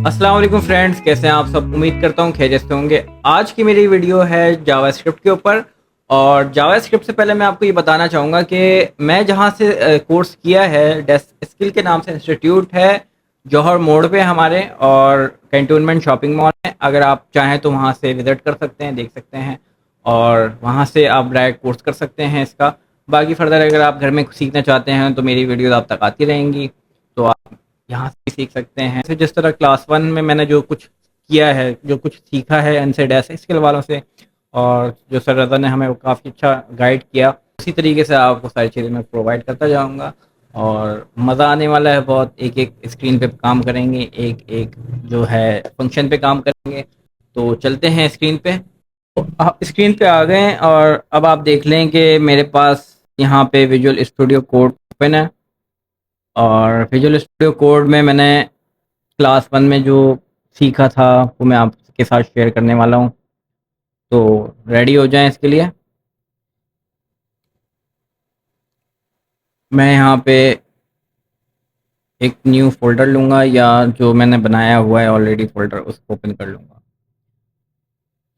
अस्सलाम वालेकुम फ्रेंड्स, कैसे हैं आप सब। उम्मीद करता हूँ खैरियत से होंगे। आज की मेरी वीडियो है जावास्क्रिप्ट के ऊपर। और जावास्क्रिप्ट से पहले मैं आपको ये बताना चाहूँगा कि मैं जहाँ से कोर्स किया है, डेस्क स्किल के नाम से इंस्टीट्यूट है, जौहर मोड़ पे हमारे, और कैंटोनमेंट शॉपिंग मॉल है। अगर आप चाहें तो वहाँ से विज़िट कर सकते हैं, देख सकते हैं, और वहाँ से आप डायरेक्ट कोर्स कर सकते हैं इसका। बाकी फर्दर अगर आप घर में सीखना चाहते हैं तो मेरी वीडियोज़ आप तक आती रहेंगी, तो आप यहाँ से सीख सकते हैं। तो जिस तरह क्लास 1 में मैंने जो कुछ किया है, जो कुछ सीखा है एनसेड ऐसे स्किल वालों से, और जो सर रज़ा ने हमें वो काफ़ी अच्छा गाइड किया, उसी तरीके से आपको सारी चीज़ें मैं प्रोवाइड करता जाऊँगा। और मज़ा आने वाला है बहुत। एक एक स्क्रीन पे काम करेंगे, एक एक जो है फंक्शन पे काम करेंगे। तो चलते हैं स्क्रीन पे। तो आप स्क्रीन पे आ गए हैं, और अब आप देख लें कि मेरे पास यहाँ पे विजुअल स्टूडियो कोड ओपन है। और विजुअल स्टूडियो कोड में मैंने क्लास 1 में जो सीखा था वो मैं आपके साथ शेयर करने वाला हूँ। तो रेडी हो जाएं इसके लिए। मैं यहाँ पे एक न्यू फ़ोल्डर लूँगा, या जो मैंने बनाया हुआ है ऑलरेडी फ़ोल्डर, उसको ओपन कर लूँगा।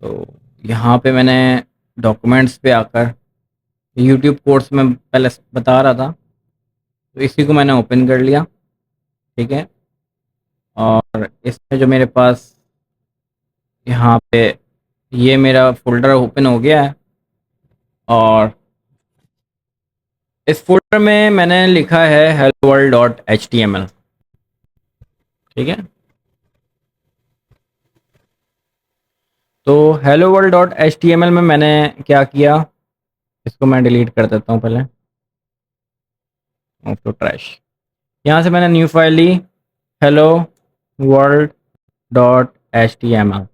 तो यहाँ पे मैंने डॉक्यूमेंट्स पे आकर यूट्यूब कोर्स में पहले बता रहा था, तो इसी को मैंने ओपन कर लिया। ठीक है। और इसमें जो मेरे पास यहाँ पे ये मेरा फ़ोल्डर ओपन हो गया है। और इस फ़ोल्डर में मैंने लिखा है hello world डॉट html। ठीक है। तो hello world डॉट html में मैंने क्या किया, इसको मैं डिलीट कर देता हूँ पहले, तो ट्रैश। यहाँ से मैंने न्यू फाइल ली, hello world डॉट html।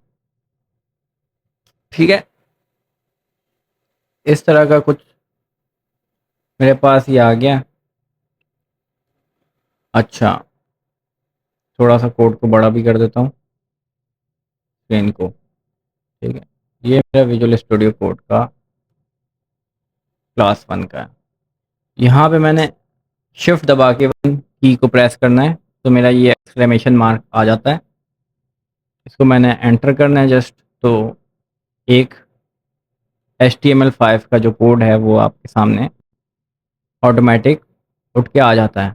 ठीक है। इस तरह का कुछ मेरे पास ये आ गया। अच्छा, थोड़ा सा कोड को बड़ा भी कर देता हूँ, स्क्रीन को। ठीक है। ये मेरा विजुअल स्टूडियो कोड का क्लास 1 का है। यहाँ पे मैंने शिफ्ट दबा के 1 की को प्रेस करना है, तो मेरा ये एक्सक्लेमेशन मार्क आ जाता है। इसको मैंने एंटर करना है जस्ट, तो एक HTML5 का जो कोड है वो आपके सामने ऑटोमेटिक उठ के आ जाता है।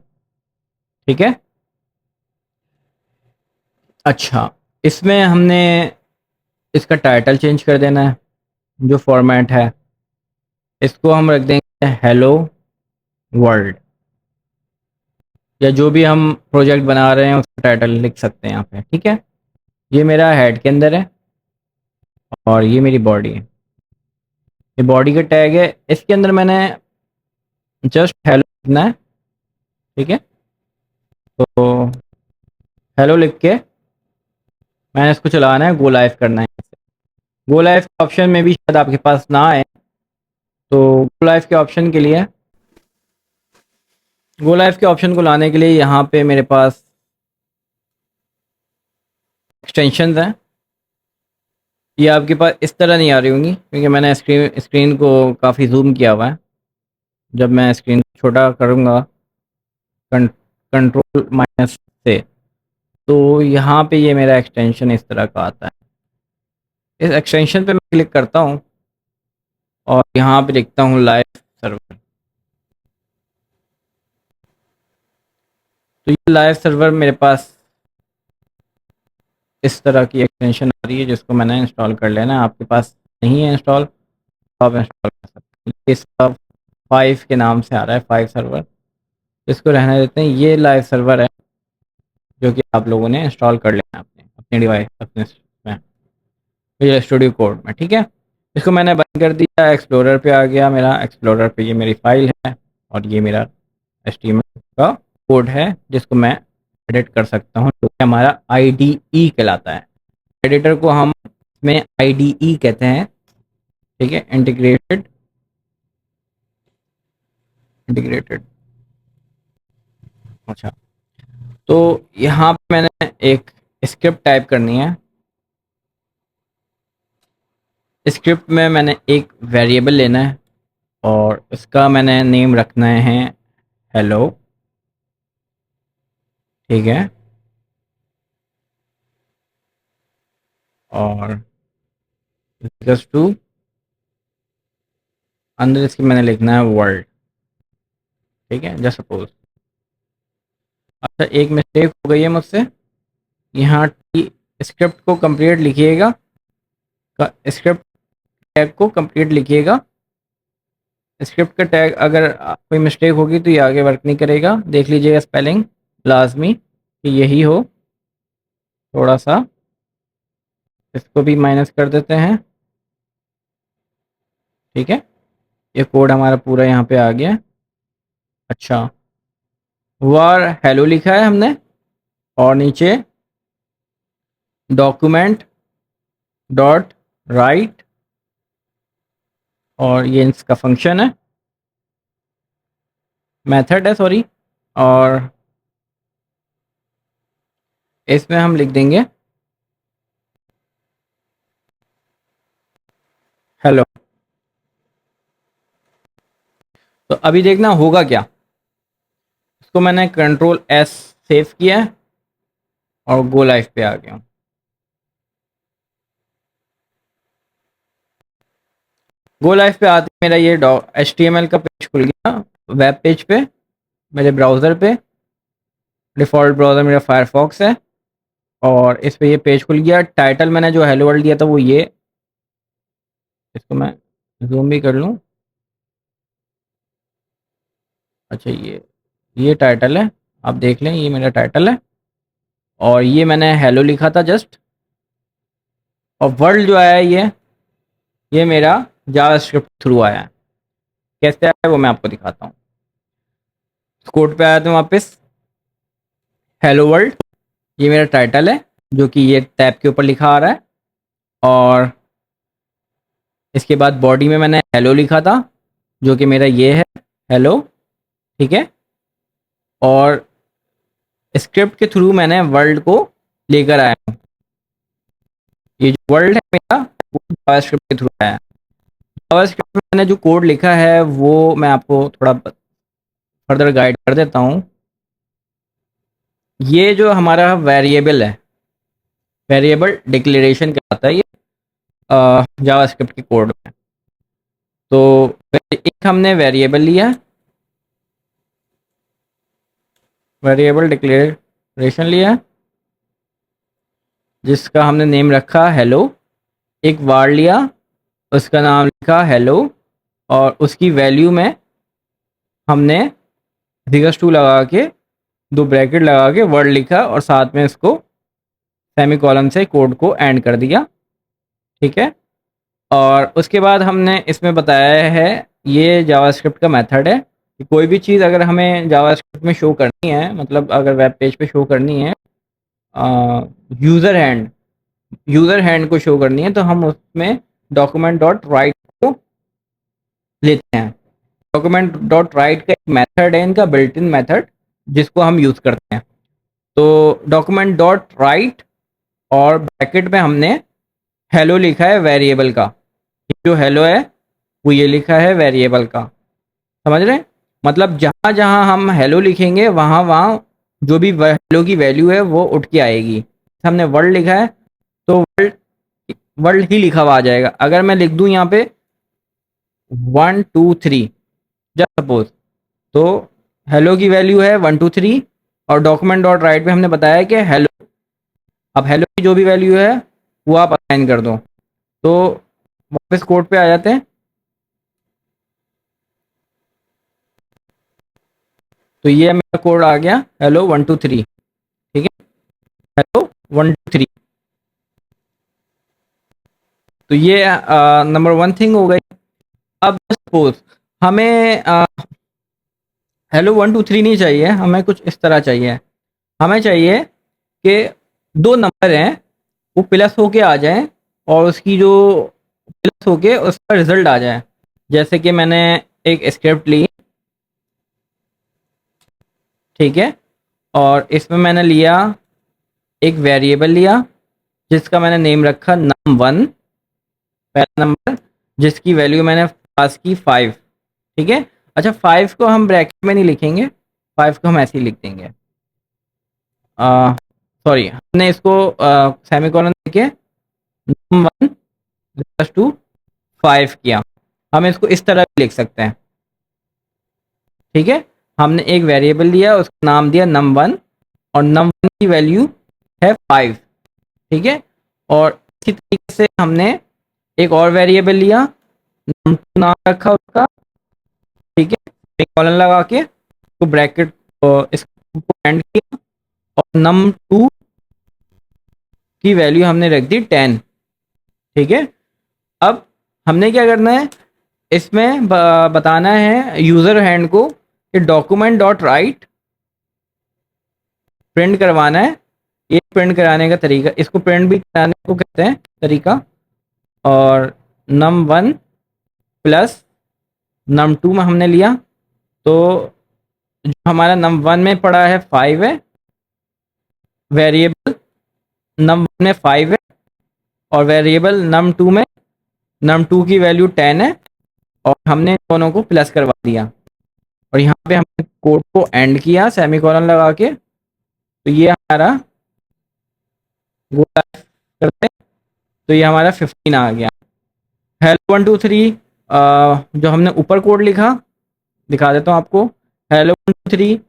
ठीक है। अच्छा, इसमें हमने इसका टाइटल चेंज कर देना है। जो फॉर्मेट है, इसको हम रख देंगे हेलो वर्ल्ड, या जो भी हम प्रोजेक्ट बना रहे हैं उसका टाइटल लिख सकते हैं यहाँ पे। ठीक है। ये मेरा हेड के अंदर है, और ये मेरी बॉडी है। ये बॉडी का टैग है, इसके अंदर मैंने जस्ट हेलो लिखना है। ठीक है। तो हेलो लिख के मैंने इसको चलाना है, गो लाइव करना है। गो लाइव के ऑप्शन में भी शायद आपके पास ना आए, तो गो लाइव के ऑप्शन के लिए, गो लाइव के ऑप्शन को लाने के लिए यहाँ पे मेरे पास एक्सटेंशंस हैं। ये आपके पास इस तरह नहीं आ रही होंगी, क्योंकि मैंने स्क्रीन को काफ़ी जूम किया हुआ है। जब मैं स्क्रीन छोटा करूँगा कंट्रोल माइनस से, तो यहाँ पे ये मेरा एक्सटेंशन इस तरह का आता है। इस एक्सटेंशन पे मैं क्लिक करता हूँ, और यहाँ पे लिखता हूँ लाइव सर्वर। तो ये लाइव सर्वर मेरे पास इस तरह की एक्सटेंशन आ रही है, जिसको मैंने इंस्टॉल कर लेना है। आपके पास नहीं है इंस्टॉल, तो आप इंस्टॉल कर सकते हैं। इसका 5 के नाम से आ रहा है, 5 सर्वर। इसको रहने देते हैं। ये लाइव सर्वर है जो कि आप लोगों ने इंस्टॉल कर लेना है अपने अपने डिवाइस, अपने में, विजुअल स्टूडियो कोड में। ठीक है। इसको मैंने बंद कर दिया, एक्सप्लोरर पे आ गया। मेरा एक्सप्लोरर पे ये मेरी फाइल है, और ये मेरा HTML का कोड है, जिसको मैं एडिट कर सकता हूँ, जो कि हमारा IDE कहलाता है। एडिटर को हम में IDE कहते हैं। ठीक है। इंटीग्रेटेड इंटीग्रेटेड अच्छा, तो यहाँ पे मैंने एक स्क्रिप्ट टाइप करनी है। स्क्रिप्ट में मैंने एक वेरिएबल लेना है, और इसका मैंने नेम रखना है हेलो। ठीक है। और इक्वल्स टू अंदर इसकी मैंने लिखना है वर्ल्ड। ठीक है, जस्ट सपोज। अच्छा, एक मिस्टेक हो गई है मुझसे। यहाँ स्क्रिप्ट को कंप्लीट लिखिएगा, स्क्रिप्ट टैग को कंप्लीट लिखिएगा। स्क्रिप्ट का टैग अगर कोई मिस्टेक होगी तो ये आगे वर्क नहीं करेगा। देख लीजिएगा स्पेलिंग लाजमी कि यही हो। थोड़ा सा इसको भी माइनस कर देते हैं। ठीक है, ये कोड हमारा पूरा यहाँ पे आ गया। अच्छा, वार हेलो लिखा है हमने, और नीचे डॉक्यूमेंट डॉट राइट, और ये इसका फंक्शन है, मेथड है सॉरी। और इसमें हम लिख देंगे हेलो। तो अभी देखना होगा क्या। इसको मैंने कंट्रोल एस सेव किया है और गो लाइव पे आ गया हूँ। गो लाइव पे आते मेरा ये HTML का पेज खुल गया वेब पेज पे, मेरे ब्राउज़र पे। डिफ़ॉल्ट ब्राउज़र मेरा फायरफॉक्स है, और इस पे ये पेज खुल गया। टाइटल मैंने जो हेलो वर्ल्ड दिया था वो ये, इसको मैं जूम भी कर लूँ। अच्छा, ये टाइटल है, आप देख लें, ये मेरा टाइटल है। और ये मैंने हेलो लिखा था जस्ट। और वर्ल्ड जो आया है ये मेरा जावास्क्रिप्ट थ्रू आया है। कैसे आया है वो मैं आपको दिखाता हूँ। कोड पे आया था वापस, हेलो वर्ल्ड, ये मेरा टाइटल है जो कि ये टैब के ऊपर लिखा आ रहा है। और इसके बाद बॉडी में मैंने हेलो लिखा था जो कि मेरा ये है हेलो। ठीक है, और स्क्रिप्ट के थ्रू मैंने वर्ल्ड को लेकर आया हूँ। ये जो वर्ल्ड है मेरा वो जावास्क्रिप्ट के थ्रू आया है। जावास्क्रिप्ट में मैंने जो कोड लिखा है वो मैं आपको थोड़ा फर्दर गाइड कर देता हूँ। ये जो हमारा वेरिएबल है, वेरिएबल डिक्लेरेशन कहलाता है ये जावास्क्रिप्ट के कोड में। तो एक हमने वेरिएबल लिया, वेरिएबल डिक्लेरेशन लिया, जिसका हमने नेम रखा हेलो। एक वार लिया, उसका नाम लिखा हेलो, और उसकी वैल्यू में हमने दिगस टू लगा के, दो ब्रैकेट लगा के वर्ड लिखा, और साथ में इसको सेमीकोलन से कोड को एंड कर दिया। ठीक है, और उसके बाद हमने इसमें बताया है ये जावास्क्रिप्ट का मेथड है कि कोई भी चीज़ अगर हमें जावास्क्रिप्ट में शो करनी है, मतलब अगर वेब पेज पे शो करनी है, यूज़र हैंड को शो करनी है, तो हम उसमें डॉक्यूमेंट डॉट राइट को लेते हैं। डॉक्यूमेंट डॉट राइट का एक मेथड है इनका, बिल्ट इन मेथड, जिसको हम यूज़ करते हैं। तो डॉक्यूमेंट डॉट राइट और ब्रैकेट में हमने हेलो लिखा है वेरिएबल का। जो हेलो है वो ये लिखा है वेरिएबल का। समझ रहे हैं? मतलब जहाँ जहाँ हम हेलो लिखेंगे वहाँ वहाँ जो भी हेलो की वैल्यू है वो उठ के आएगी। हमने वर्ल्ड लिखा है तो वर्ल्ड वर्ल्ड ही लिखा हुआ आ जाएगा। अगर मैं लिख दूँ यहाँ पे 1 2 3 जस्ट सपोज, तो हेलो की वैल्यू है 1 2 3, और डॉक्यूमेंट डॉट राइट में हमने बताया कि हेलो। अब हेलो की जो भी वैल्यू है वो आप असाइन कर दो। तो वापस कोड पे आ जाते हैं। तो ये मेरा कोड आ गया, हेलो 1 2 3। ठीक है, हेलो 1 2 3। तो ये नंबर वन थिंग हो गई। अब सपोज हमें हेलो 1 2 3 नहीं चाहिए, हमें कुछ इस तरह चाहिए। हमें चाहिए कि दो नंबर हैं वो प्लस होके आ जाएं, और उसकी जो प्लस होके उसका रिजल्ट आ जाए। जैसे कि मैंने एक स्क्रिप्ट ली, ठीक है, और इसमें मैंने लिया एक वेरिएबल लिया जिसका मैंने नेम रखा num1, पहला नंबर, जिसकी वैल्यू मैंने पास की 5। ठीक है, अच्छा 5 को हम ब्रैकेट में नहीं लिखेंगे, 5 को हम ऐसे ही लिख देंगे। सॉरी, हमने इसको सेमीकोलन देके num1 इक्वल्स टू 5 किया। हम इसको इस तरह भी लिख सकते हैं, ठीक है। हमने एक वेरिएबल लिया, उसका नाम दिया num1 और num1 की वैल्यू है 5, ठीक है। और इसी तरीके से हमने एक और वेरिएबल लिया, num2 नाम रखा उसका, ठीक है। एक कॉलन लगा के तो ब्रैकेट इसको एंड किया और num2 की वैल्यू हमने रख दी 10, ठीक है। अब हमने क्या करना है, इसमें बताना है यूजर हैंड को कि डॉक्यूमेंट डॉट राइट प्रिंट करवाना है। ये प्रिंट कराने का तरीका, इसको प्रिंट भी कराने को कहते हैं तरीका। और num1 प्लस num2 में हमने लिया, तो जो हमारा num1 में पड़ा है 5 है, वेरिएबल num1 में 5 है और वेरिएबल num2 में num2 की वैल्यू 10 है, और हमने दोनों को प्लस करवा दिया। और यहाँ पे हमने कोड को एंड किया सेमीकोलन लगा के, तो ये हमारा गोला करते हैं, तो ये हमारा 15 आ गया। हेलो 1 2 3 जो हमने ऊपर कोड लिखा दिखा देता हूँ आपको। Hello 1 2 3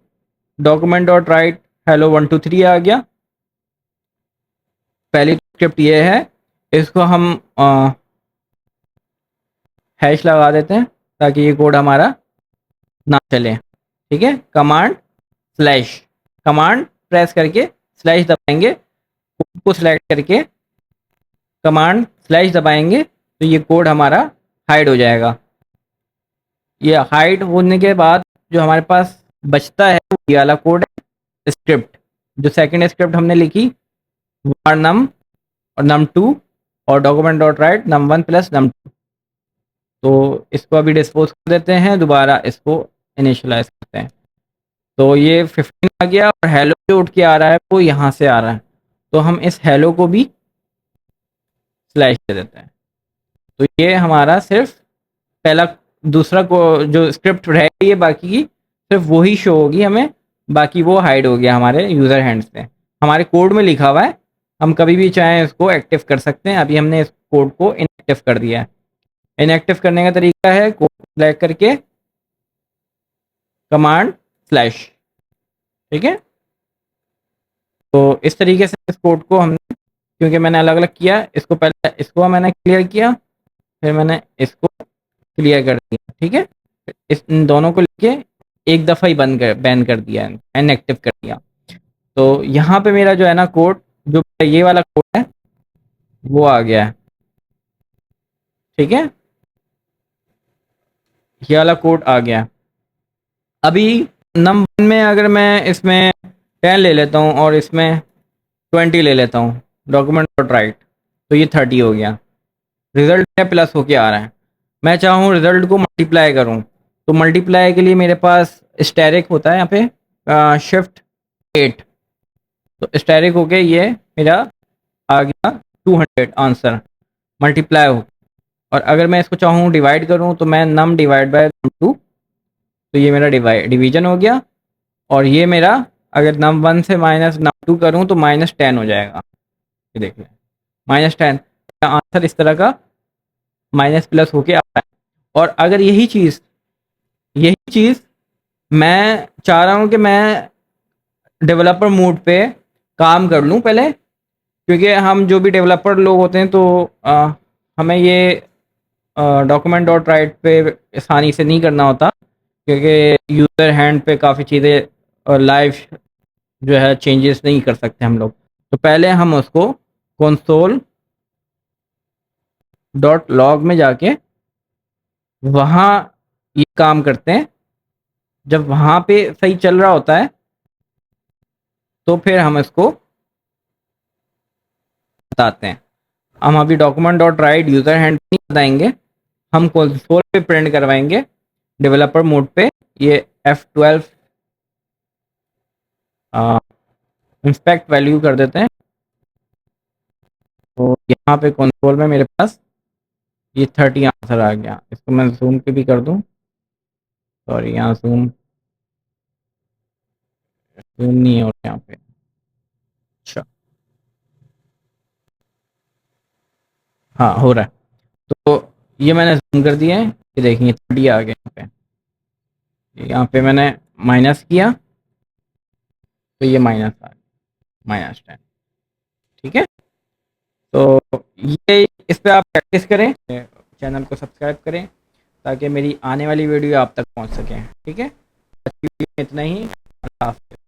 document dot right hello 1 2 3 आ गया। पहली स्क्रिप्ट ये है, इसको हम हैश लगा देते हैं ताकि ये कोड हमारा ना चले, ठीक है। कमांड स्लैश, कमांड प्रेस करके स्लैश दबाएंगे, कोड को सिलेक्ट करके कमांड स्लैश दबाएंगे तो ये कोड हमारा हाइड हो जाएगा। ये हाइड होने के बाद जो हमारे पास बचता है वो ये वाला कोड है, स्क्रिप्ट जो सेकंड स्क्रिप्ट हमने लिखी, var num और num2 और document dot right num1 plus num2। तो इसको अभी डिस्पोज कर देते हैं, दोबारा इसको इनिशियलाइज करते हैं। तो ये 15 आ गया और हेलो जो उठ के आ रहा है वो यहाँ से आ रहा है, तो हम इस हेलो को भी स्लैश दे देते हैं। तो ये हमारा सिर्फ पहला, दूसरा को जो स्क्रिप्ट रह गई है बाकी की सिर्फ वही शो होगी हमें, बाकी वो हाइड हो गया हमारे यूज़र हैंड से। हमारे कोड में लिखा हुआ है, हम कभी भी चाहें इसको एक्टिव कर सकते हैं। अभी हमने इस कोड को इनएक्टिव कर दिया है। इनएक्टिव करने का तरीका है कोड सेलेक्ट करके कमांड स्लैश, ठीक है। तो इस तरीके से इस कोड को हमने, क्योंकि मैंने अलग अलग किया, इसको पहले इसको मैंने क्लियर किया, फिर मैंने इसको क्लियर कर दिया, ठीक है। इस इन दोनों को लेके एक दफ़ा ही बंद कर बैन कर दिया, इनएक्टिव कर दिया। तो यहाँ पे मेरा जो है ना कोड, जो ये वाला कोड है वो आ गया है, ठीक है। ये वाला कोड आ गया। अभी नंबर में अगर मैं इसमें 10 ले लेता हूँ और इसमें 20 ले लेता हूँ, डॉक्यूमेंट डॉट राइट, तो ये 30 हो गया। रिजल्ट में प्लस होके आ रहा है। मैं चाहूँ रिजल्ट को मल्टीप्लाई करूँ, तो मल्टीप्लाई के लिए मेरे पास स्टैरिक होता है यहाँ पे शिफ्ट 8, तो स्टैरिक होके ये मेरा आ गया 200 आंसर मल्टीप्लाई हो। और अगर मैं इसको चाहूँ डिवाइड करूँ तो मैं नम डिवाइड बाय num2, तो ये मेरा डिवीजन हो गया। और ये मेरा अगर num1 से माइनस num2 करूँ तो -10 हो जाएगा। ये देख लें -10, आंसर इस तरह का माइनस प्लस होके आ रहा है। और अगर यही चीज़ मैं चाह रहा हूँ कि मैं डेवलपर मोड पे काम कर लूँ पहले, क्योंकि हम जो भी डेवलपर लोग होते हैं तो हमें ये डॉक्यूमेंट डॉट राइट पे आसानी से नहीं करना होता, क्योंकि यूज़र हैंड पे काफ़ी चीज़ें लाइव जो है चेंजेस नहीं कर सकते हम लोग। तो पहले हम उसको कंसोल डॉट लॉग में जाके वहाँ ये काम करते हैं। जब वहाँ पे सही चल रहा होता है तो फिर हम इसको बताते हैं। हम अभी document dot right user hand नहीं बताएंगे, हम कंसोल पे प्रिंट करवाएंगे डेवलपर मोड पे। ये F12 इंस्पेक्ट वैल्यू कर देते हैं। तो यहाँ पे कंसोल में मेरे पास ये 30 आंसर आ गया। इसको मैं जूम पे भी कर दूँ, सॉरी यहाँ जूम जूम नहीं है और यहाँ पे, अच्छा हाँ हो रहा है। तो ये मैंने ज़ूम कर दिया है, ये देखिए 30 आ गया यहाँ पे मैंने माइनस किया तो ये माइनस आ गया, -10। ठीक है, तो ये इस पे आप प्रैक्टिस करें, चैनल को सब्सक्राइब करें ताकि मेरी आने वाली वीडियो आप तक पहुंच सकें। ठीक है, आज की वीडियो में इतना ही। अल्लाह हाफ़िज़।